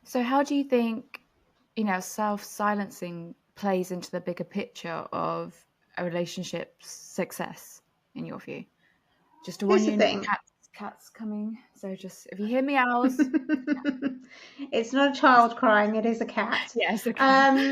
So how do you think, self-silencing plays into the bigger picture of a relationship's success in your view? Just to warn Here's the you, thing. cats coming. So just if you hear meows, It's not a child crying, it is a cat. yes, a cat. Um,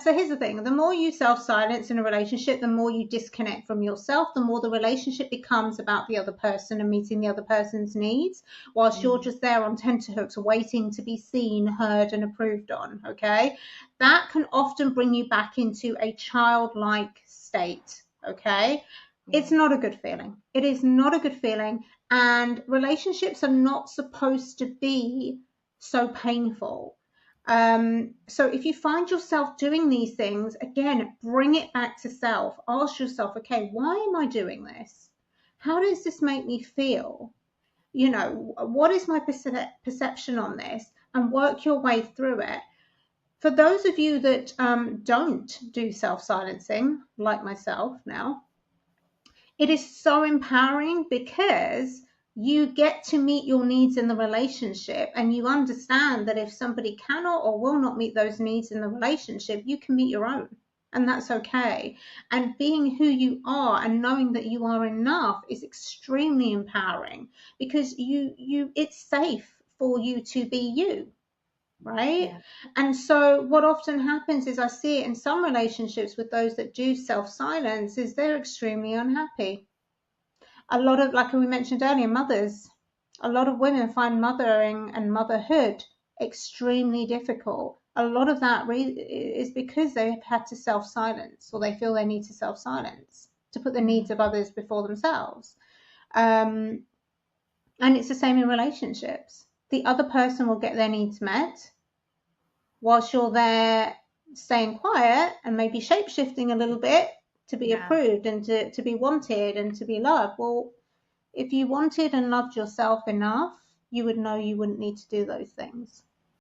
so here's the thing. The more you self-silence in a relationship, the more you disconnect from yourself, the more the relationship becomes about the other person and meeting the other person's needs, whilst you're Mm. just there on tenterhooks waiting to be seen, heard, and approved on, okay? That can often bring you back into a childlike state, okay? It's Yeah. not a good feeling. It is not a good feeling. And relationships are not supposed to be so painful. So if you find yourself doing these things, again, bring it back to self. Ask yourself, okay, why am I doing this? How does this make me feel? What is my perception on this? And work your way through it. For those of you that don't do self silencing, like myself now, it is so empowering because you get to meet your needs in the relationship, and you understand that if somebody cannot or will not meet those needs in the relationship, you can meet your own, and that's okay. And being who you are and knowing that you are enough is extremely empowering, because it's safe for you to be you, right? Yeah. And so what often happens is, I see it in some relationships with those that do self silence, is they're extremely unhappy. A lot of, like we mentioned earlier, mothers, a lot of women find mothering and motherhood extremely difficult. A lot of that is because they have had to self silence, or they feel they need to self silence to put the needs Mm. of others before themselves. um, and it's the same in relationships. The other person will get their needs met whilst you're there staying quiet and maybe shape shifting a little bit to be Yeah. approved and to be wanted and to be loved. Well, if you wanted and loved yourself enough, you would know you wouldn't need to do those things.